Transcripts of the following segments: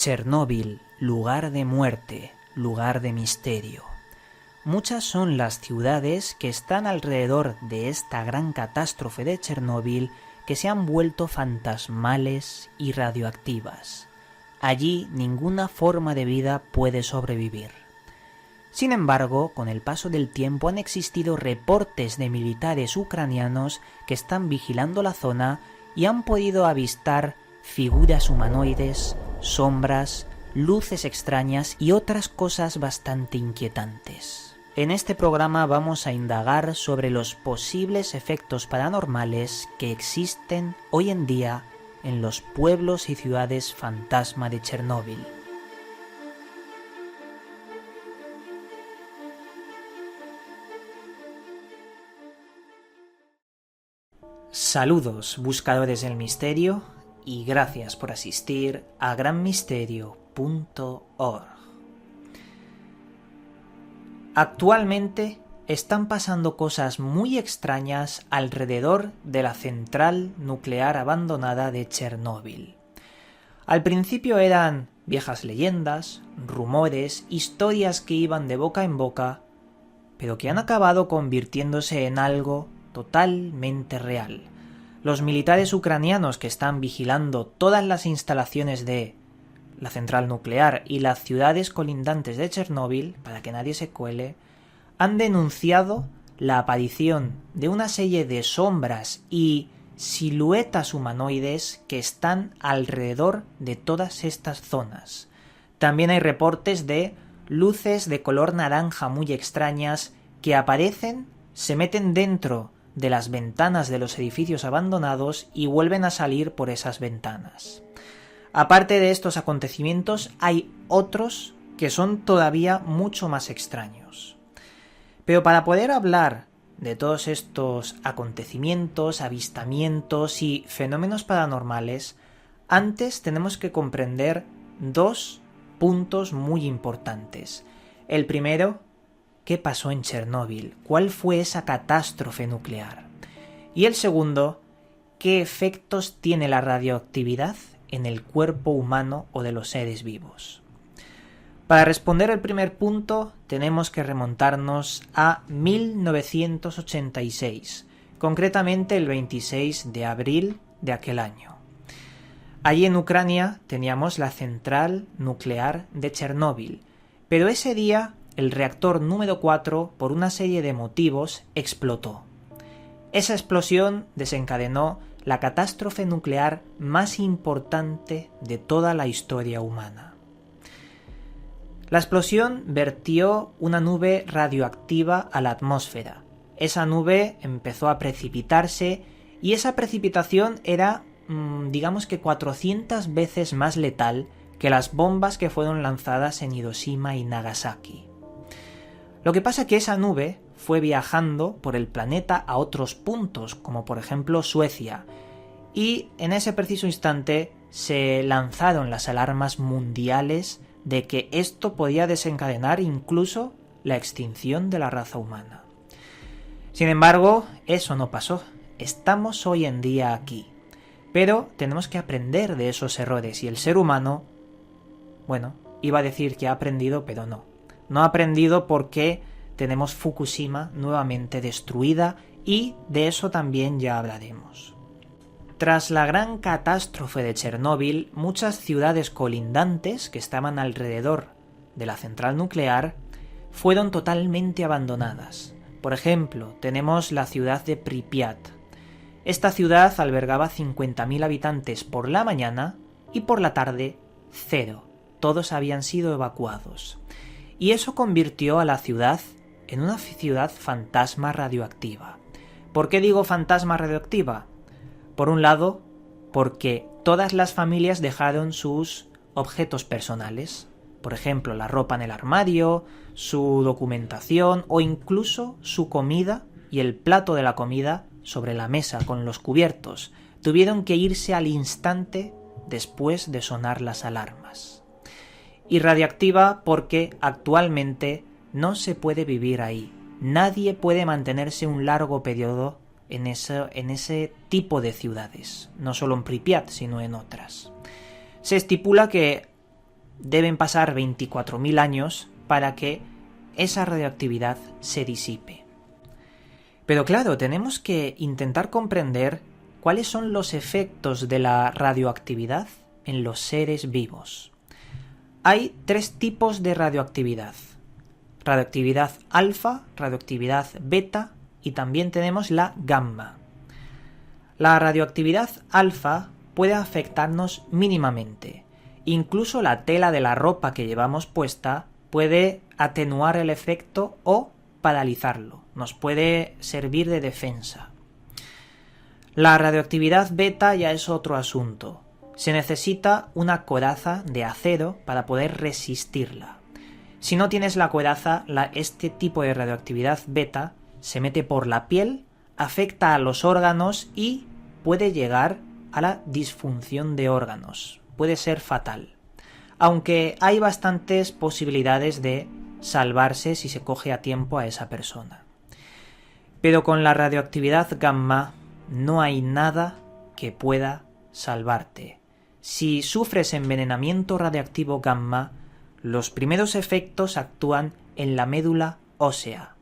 Chernóbil, lugar de muerte, lugar de misterio. Muchas son las ciudades que están alrededor de esta gran catástrofe de Chernóbil que se han vuelto fantasmales y radioactivas. Allí ninguna forma de vida puede sobrevivir. Sin embargo, con el paso del tiempo han existido reportes de militares ucranianos que están vigilando la zona y han podido avistar figuras humanoides, sombras, luces extrañas y otras cosas bastante inquietantes. En este programa vamos a indagar sobre los posibles efectos paranormales que existen hoy en día en los pueblos y ciudades fantasma de Chernóbil. Saludos, buscadores del misterio, y gracias por asistir a granmisterio.org. Actualmente están pasando cosas muy extrañas alrededor de la central nuclear abandonada de Chernóbil. Al principio eran viejas leyendas, rumores, historias que iban de boca en boca, pero que han acabado convirtiéndose en algo totalmente real. Los militares ucranianos que están vigilando todas las instalaciones de la central nuclear y las ciudades colindantes de Chernóbil, para que nadie se cuele, han denunciado la aparición de una serie de sombras y siluetas humanoides que están alrededor de todas estas zonas. También hay reportes de luces de color naranja muy extrañas que aparecen, se meten dentro de las ventanas de los edificios abandonados y vuelven a salir por esas ventanas. Aparte de estos acontecimientos, hay otros que son todavía mucho más extraños. Pero para poder hablar de todos estos acontecimientos, avistamientos y fenómenos paranormales, antes tenemos que comprender dos puntos muy importantes. El primero, ¿qué pasó en Chernóbil? ¿Cuál fue esa catástrofe nuclear? Y el segundo, ¿qué efectos tiene la radioactividad en el cuerpo humano o de los seres vivos? Para responder el primer punto tenemos que remontarnos a 1986, concretamente el 26 de abril de aquel año. Allí en Ucrania teníamos la central nuclear de Chernóbil, pero ese día el reactor número 4, por una serie de motivos, explotó. Esa explosión desencadenó la catástrofe nuclear más importante de toda la historia humana. La explosión vertió una nube radioactiva a la atmósfera. Esa nube empezó a precipitarse y esa precipitación era, digamos que 400 veces más letal que las bombas que fueron lanzadas en Hiroshima y Nagasaki. Lo que pasa es que esa nube fue viajando por el planeta a otros puntos, como por ejemplo Suecia, y en ese preciso instante se lanzaron las alarmas mundiales de que esto podía desencadenar incluso la extinción de la raza humana. Sin embargo, eso no pasó. Estamos hoy en día aquí. Pero tenemos que aprender de esos errores y el ser humano, bueno, iba a decir que ha aprendido, pero no. No ha aprendido porque tenemos Fukushima nuevamente destruida y de eso también ya hablaremos. Tras la gran catástrofe de Chernóbil, muchas ciudades colindantes que estaban alrededor de la central nuclear fueron totalmente abandonadas. Por ejemplo, tenemos la ciudad de Pripyat. Esta ciudad albergaba 50.000 habitantes por la mañana y por la tarde 0. Todos habían sido evacuados. Y eso convirtió a la ciudad en una ciudad fantasma radioactiva. ¿Por qué digo fantasma radioactiva? Por un lado, porque todas las familias dejaron sus objetos personales, por ejemplo, la ropa en el armario, su documentación o incluso su comida y el plato de la comida sobre la mesa con los cubiertos. Tuvieron que irse al instante después de sonar las alarmas. Y radioactiva porque actualmente no se puede vivir ahí. Nadie puede mantenerse un largo periodo en ese tipo de ciudades, no solo en Pripyat, sino en otras. Se estipula que deben pasar 24.000 años para que esa radioactividad se disipe. Pero claro, tenemos que intentar comprender cuáles son los efectos de la radioactividad en los seres vivos. Hay 3 tipos de radioactividad. Radioactividad alfa, radioactividad beta y también tenemos la gamma. La radioactividad alfa puede afectarnos mínimamente. Incluso la tela de la ropa que llevamos puesta puede atenuar el efecto o paralizarlo. Nos puede servir de defensa. La radioactividad beta ya es otro asunto. Se necesita una coraza de acero para poder resistirla. Si no tienes la coraza, este tipo de radioactividad beta se mete por la piel, afecta a los órganos y puede llegar a la disfunción de órganos. Puede ser fatal. Aunque hay bastantes posibilidades de salvarse si se coge a tiempo a esa persona. Pero con la radioactividad gamma no hay nada que pueda salvarte. Si sufres envenenamiento radiactivo gamma, los primeros efectos actúan en la médula ósea,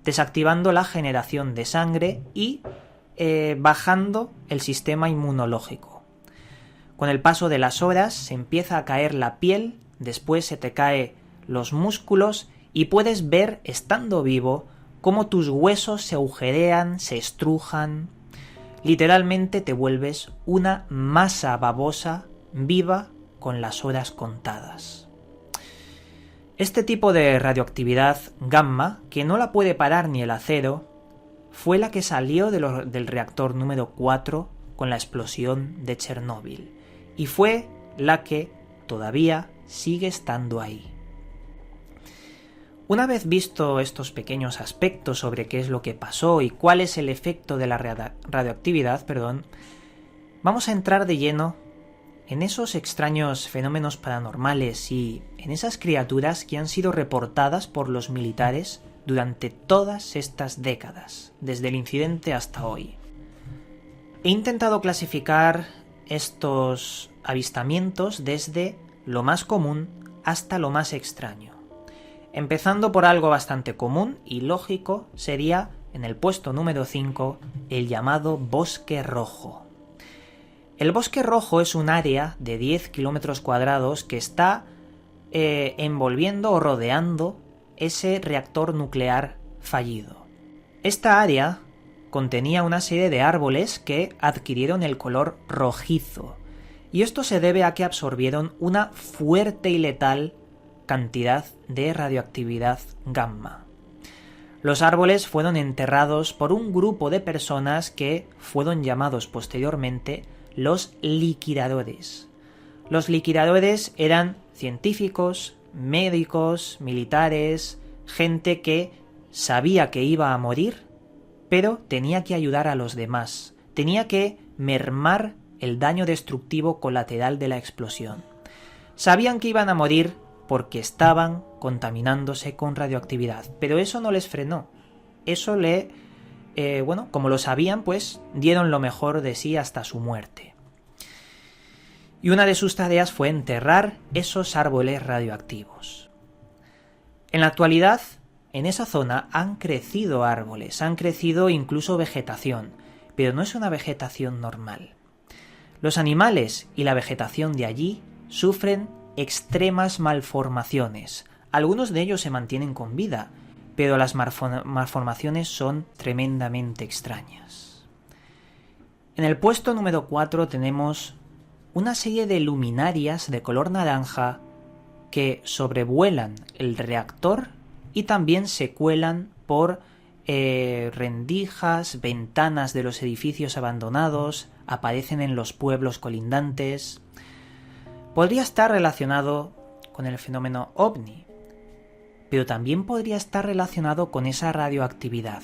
desactivando la generación de sangre y bajando el sistema inmunológico. Con el paso de las horas se empieza a caer la piel, después se te caen los músculos y puedes ver, estando vivo, cómo tus huesos se agujerean, se estrujan. Literalmente te vuelves una masa babosa viva con las horas contadas. Este tipo de radioactividad gamma, que no la puede parar ni el acero, fue la que salió del reactor número 4 con la explosión de Chernóbil, y fue la que todavía sigue estando ahí. Una vez visto estos pequeños aspectos sobre qué es lo que pasó y cuál es el efecto de la radioactividad, vamos a entrar de lleno en esos extraños fenómenos paranormales y en esas criaturas que han sido reportadas por los militares durante todas estas décadas, desde el incidente hasta hoy. He intentado clasificar estos avistamientos desde lo más común hasta lo más extraño. Empezando por algo bastante común y lógico, sería en el puesto número 5 el llamado Bosque Rojo. El Bosque Rojo es un área de 10 kilómetros cuadrados que está envolviendo o rodeando ese reactor nuclear fallido. Esta área contenía una serie de árboles que adquirieron el color rojizo, y esto se debe a que absorbieron una fuerte y letal cantidad de radioactividad gamma. Los árboles fueron enterrados por un grupo de personas que fueron llamados posteriormente los liquidadores. Los liquidadores eran científicos, médicos, militares, gente que sabía que iba a morir, pero tenía que ayudar a los demás, tenía que mermar el daño destructivo colateral de la explosión. Sabían que iban a morir porque estaban contaminándose con radioactividad, pero eso no les frenó. Eso como lo sabían, pues dieron lo mejor de sí hasta su muerte. Y una de sus tareas fue enterrar esos árboles radioactivos. En la actualidad, en esa zona han crecido árboles, han crecido incluso vegetación, pero no es una vegetación normal. Los animales y la vegetación de allí sufren extremas malformaciones. Algunos de ellos se mantienen con vida, pero las malformaciones son tremendamente extrañas. En el puesto número 4 tenemos una serie de luminarias de color naranja que sobrevuelan el reactor y también se cuelan por rendijas, ventanas de los edificios abandonados, aparecen en los pueblos colindantes. Podría estar relacionado con el fenómeno OVNI, pero también podría estar relacionado con esa radioactividad.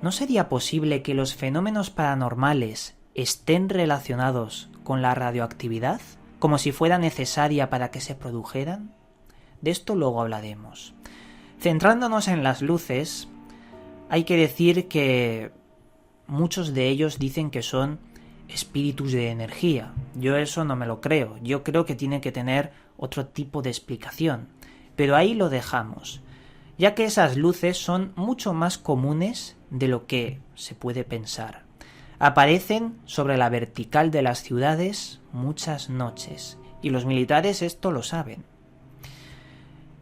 ¿No sería posible que los fenómenos paranormales estén relacionados con la radioactividad, como si fuera necesaria para que se produjeran? De esto luego hablaremos. Centrándonos en las luces, hay que decir que muchos de ellos dicen que son espíritus de energía. Yo eso no me lo creo. Yo creo que tiene que tener otro tipo de explicación, pero ahí lo dejamos, ya que esas luces son mucho más comunes de lo que se puede pensar. Aparecen sobre la vertical de las ciudades muchas noches, y los militares esto lo saben.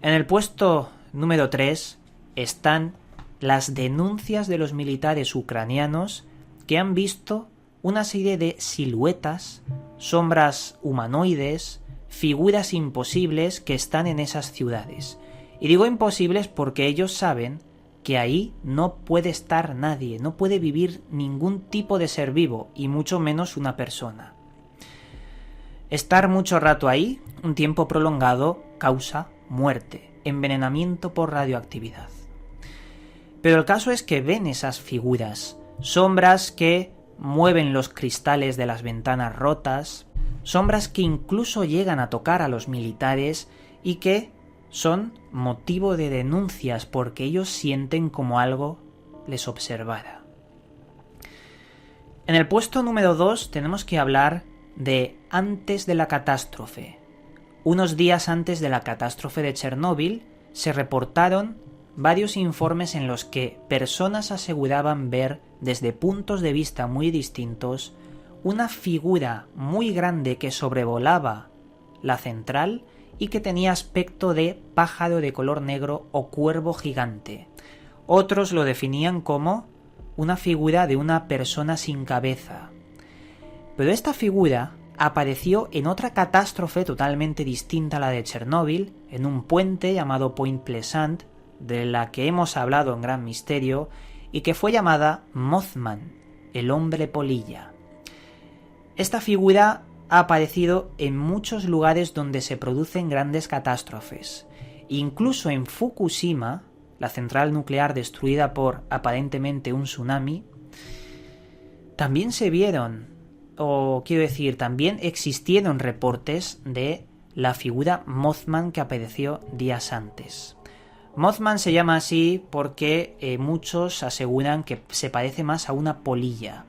En el puesto número 3 están las denuncias de los militares ucranianos que han visto una serie de siluetas, sombras humanoides, figuras imposibles que están en esas ciudades. Y digo imposibles porque ellos saben que ahí no puede estar nadie, no puede vivir ningún tipo de ser vivo, y mucho menos una persona. Estar mucho rato ahí, un tiempo prolongado, causa muerte, envenenamiento por radioactividad. Pero el caso es que ven esas figuras, sombras que mueven los cristales de las ventanas rotas, sombras que incluso llegan a tocar a los militares y que son motivo de denuncias porque ellos sienten como algo les observara. En el puesto número 2 tenemos que hablar de antes de la catástrofe. Unos días antes de la catástrofe de Chernóbil se reportaron varios informes en los que personas aseguraban ver desde puntos de vista muy distintos una figura muy grande que sobrevolaba la central y que tenía aspecto de pájaro de color negro o cuervo gigante. Otros lo definían como una figura de una persona sin cabeza. Pero esta figura apareció en otra catástrofe totalmente distinta a la de Chernóbil, en un puente llamado Point Pleasant, de la que hemos hablado en Gran Misterio, y que fue llamada Mothman, el hombre polilla. Esta figura ha aparecido en muchos lugares donde se producen grandes catástrofes. Incluso en Fukushima, la central nuclear destruida por aparentemente un tsunami, también se vieron, también existieron reportes de la figura Mothman que apareció días antes. Mothman se llama así porque muchos aseguran que se parece más a una polilla,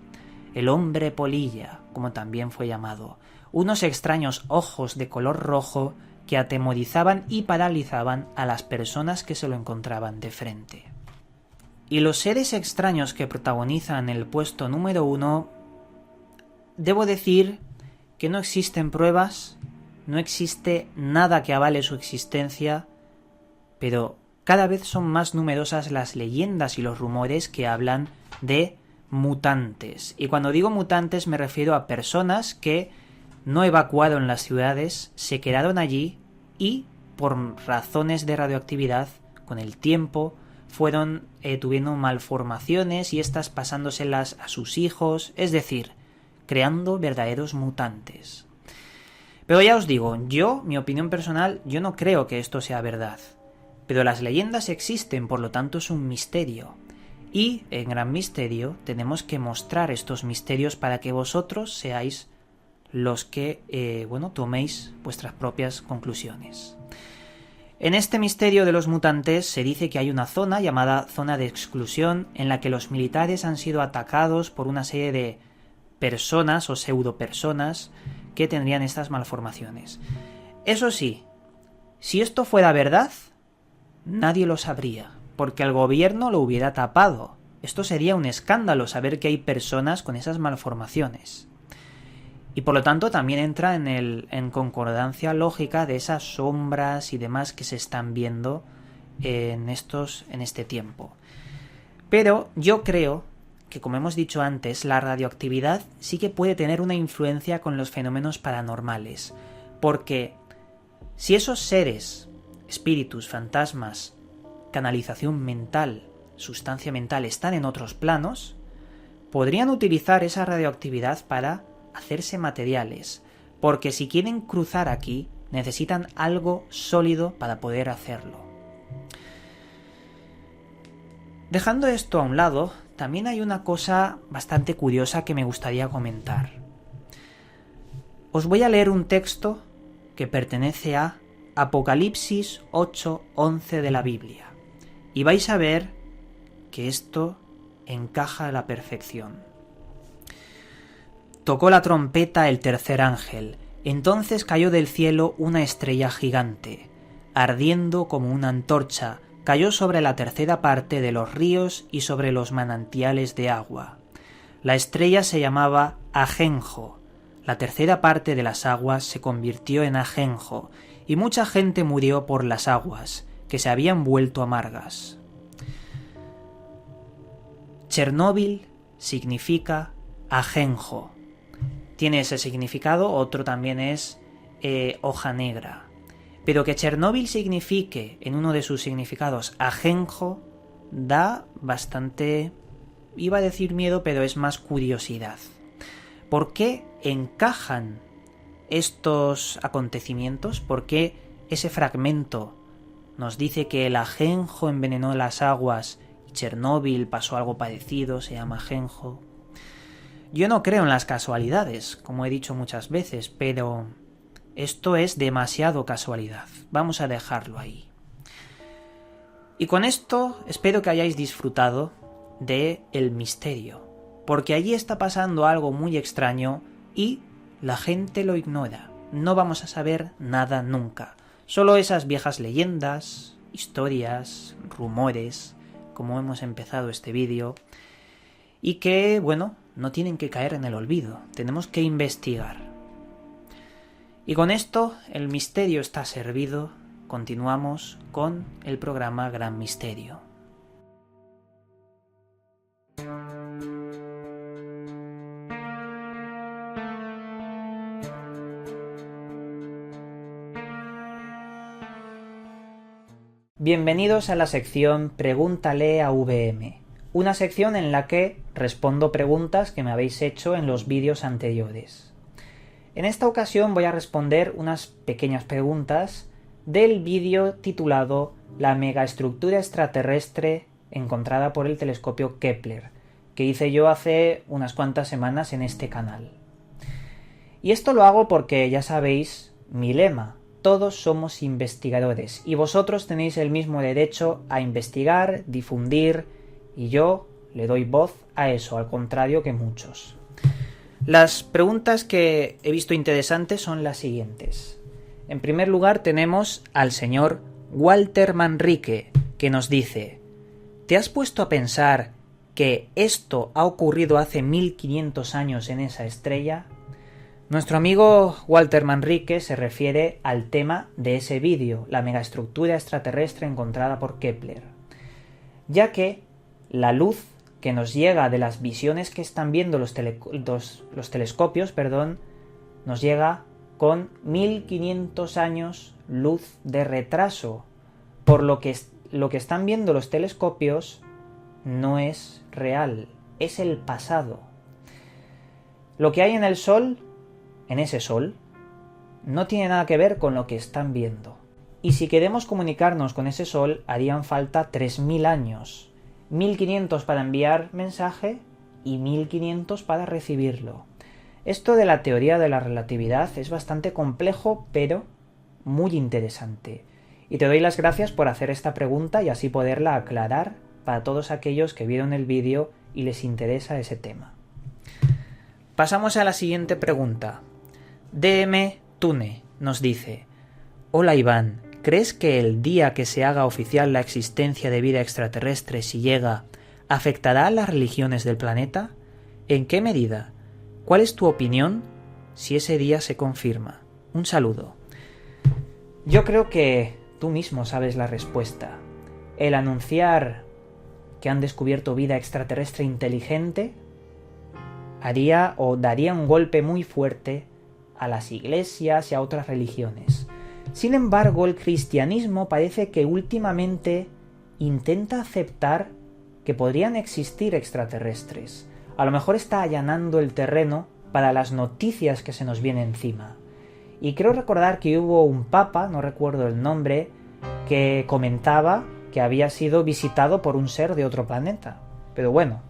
el hombre polilla, como también fue llamado. Unos extraños ojos de color rojo que atemorizaban y paralizaban a las personas que se lo encontraban de frente. Y los seres extraños que protagonizan el puesto número 1, debo decir que no existen pruebas, no existe nada que avale su existencia, pero cada vez son más numerosas las leyendas y los rumores que hablan de mutantes. Y cuando digo mutantes me refiero a personas que no evacuaron las ciudades, se quedaron allí y, por razones de radioactividad, con el tiempo, tuvieron malformaciones y estas pasándoselas a sus hijos, es decir, creando verdaderos mutantes. Pero ya os digo, mi opinión personal, yo no creo que esto sea verdad. Pero las leyendas existen, por lo tanto es un misterio. Y en Gran Misterio tenemos que mostrar estos misterios para que vosotros seáis los que toméis vuestras propias conclusiones. En este misterio de los mutantes se dice que hay una zona llamada zona de exclusión en la que los militares han sido atacados por una serie de personas o pseudopersonas que tendrían estas malformaciones. Eso sí, si esto fuera verdad, nadie lo sabría, porque el gobierno lo hubiera tapado. Esto sería un escándalo saber que hay personas con esas malformaciones. Y por lo tanto también entra en concordancia lógica de esas sombras y demás que se están viendo en este tiempo. Pero yo creo que, como hemos dicho antes, la radioactividad sí que puede tener una influencia con los fenómenos paranormales. Porque si esos seres, espíritus, fantasmas, canalización mental, sustancia mental, están en otros planos, podrían utilizar esa radioactividad para hacerse materiales, porque si quieren cruzar aquí, necesitan algo sólido para poder hacerlo. Dejando esto a un lado, también hay una cosa bastante curiosa que me gustaría comentar. Os voy a leer un texto que pertenece a Apocalipsis 8:11 de la Biblia, y vais a ver que esto encaja a la perfección. Tocó la trompeta el tercer ángel, Entonces cayó del cielo una estrella gigante, ardiendo como una antorcha, cayó sobre la tercera parte de los ríos y sobre los manantiales de agua. La estrella se llamaba Ajenjo. La tercera parte de las aguas se convirtió en ajenjo, y mucha gente murió por las aguas, que se habían vuelto amargas. Chernóbil significa ajenjo. Tiene ese significado, otro también es hoja negra. Pero que Chernóbil signifique en uno de sus significados ajenjo da bastante, iba a decir miedo, pero es más curiosidad. ¿Por qué encajan estos acontecimientos? ¿Por qué ese fragmento nos dice que el ajenjo envenenó las aguas y Chernóbil pasó algo parecido, se llama ajenjo? Yo no creo en las casualidades, como he dicho muchas veces, pero esto es demasiado casualidad. Vamos a dejarlo ahí. Y con esto espero que hayáis disfrutado de el misterio, porque allí está pasando algo muy extraño y la gente lo ignora. No vamos a saber nada nunca. Solo esas viejas leyendas, historias, rumores, como hemos empezado este vídeo, y que, bueno, no tienen que caer en el olvido. Tenemos que investigar. Y con esto el misterio está servido. Continuamos con el programa Gran Misterio. Bienvenidos a la sección Pregúntale a VM, una sección en la que respondo preguntas que me habéis hecho en los vídeos anteriores. En esta ocasión voy a responder unas pequeñas preguntas del vídeo titulado La megaestructura extraterrestre encontrada por el telescopio Kepler, que hice yo hace unas cuantas semanas en este canal. Y esto lo hago porque ya sabéis mi lema: todos somos investigadores y vosotros tenéis el mismo derecho a investigar, difundir, y yo le doy voz a eso, al contrario que muchos. Las preguntas que he visto interesantes son las siguientes. En primer lugar tenemos al señor Walter Manrique, que nos dice: ¿te has puesto a pensar que esto ha ocurrido hace 1500 años en esa estrella? Nuestro amigo Walter Manrique se refiere al tema de ese vídeo, la megaestructura extraterrestre encontrada por Kepler, ya que la luz que nos llega de las visiones que están viendo los telescopios, nos llega con 1500 años luz de retraso, por lo que están viendo los telescopios no es real, es el pasado. Lo que hay en el Sol, en ese Sol, no tiene nada que ver con lo que están viendo. Y si queremos comunicarnos con ese Sol, harían falta 3000 años. 1500 para enviar mensaje y 1500 para recibirlo. Esto de la teoría de la relatividad es bastante complejo, pero muy interesante. Y te doy las gracias por hacer esta pregunta y así poderla aclarar para todos aquellos que vieron el vídeo y les interesa ese tema. Pasamos a la siguiente pregunta. DM Tune nos dice: hola Iván, ¿crees que el día que se haga oficial la existencia de vida extraterrestre, si llega, afectará a las religiones del planeta? ¿En qué medida? ¿Cuál es tu opinión si ese día se confirma? Un saludo. Yo creo que tú mismo sabes la respuesta. El anunciar que han descubierto vida extraterrestre inteligente haría o daría un golpe muy fuerte a las iglesias y a otras religiones. Sin embargo, el cristianismo parece que últimamente intenta aceptar que podrían existir extraterrestres. A lo mejor está allanando el terreno para las noticias que se nos vienen encima. Y creo recordar que hubo un papa, no recuerdo el nombre, que comentaba que había sido visitado por un ser de otro planeta. Pero bueno,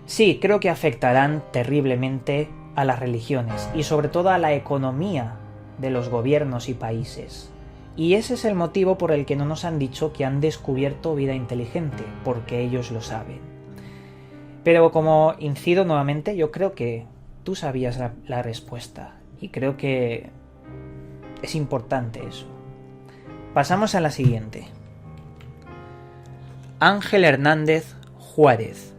sí, creo que afectarán terriblemente a las religiones y sobre todo a la economía de los gobiernos y países. Y ese es el motivo por el que no nos han dicho que han descubierto vida inteligente, porque ellos lo saben. Pero como incido nuevamente, yo creo que tú sabías la respuesta. y creo que es importante eso. Pasamos a la siguiente. Ángel Hernández Juárez.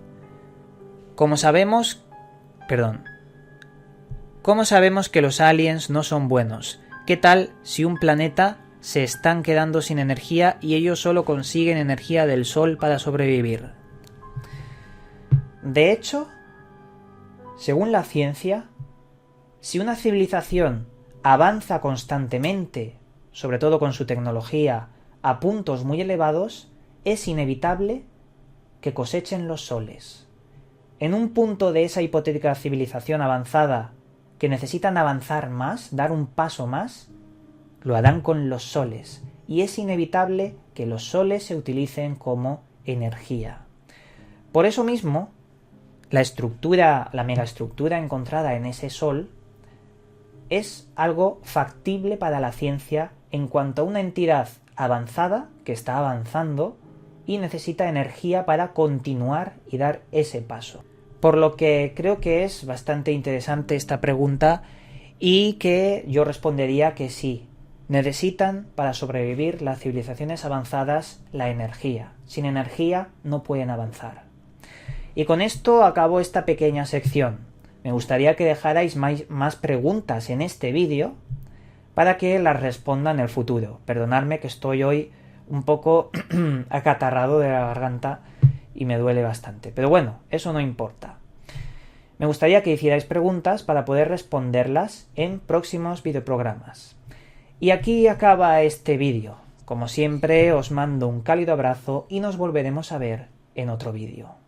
¿Cómo sabemos que los aliens no son buenos? ¿Qué tal si un planeta se están quedando sin energía y ellos solo consiguen energía del sol para sobrevivir? De hecho, según la ciencia, si una civilización avanza constantemente, sobre todo con su tecnología, a puntos muy elevados, es inevitable que cosechen los soles. En un punto de esa hipotética civilización avanzada que necesitan avanzar más, dar un paso más, lo harán con los soles, y es inevitable que los soles se utilicen como energía. Por eso mismo, la megaestructura encontrada en ese sol es algo factible para la ciencia en cuanto a una entidad avanzada que está avanzando y necesita energía para continuar y dar ese paso. Por lo que creo que es bastante interesante esta pregunta y que yo respondería que sí, necesitan para sobrevivir las civilizaciones avanzadas la energía. Sin energía no pueden avanzar. Y con esto acabo esta pequeña sección. Me gustaría que dejarais más preguntas en este vídeo para que las responda en el futuro. Perdonadme que estoy hoy un poco acatarrado de la garganta y me duele bastante. Pero bueno, eso no importa. Me gustaría que hicierais preguntas para poder responderlas en próximos videoprogramas. Y aquí acaba este vídeo. Como siempre, os mando un cálido abrazo y nos volveremos a ver en otro vídeo.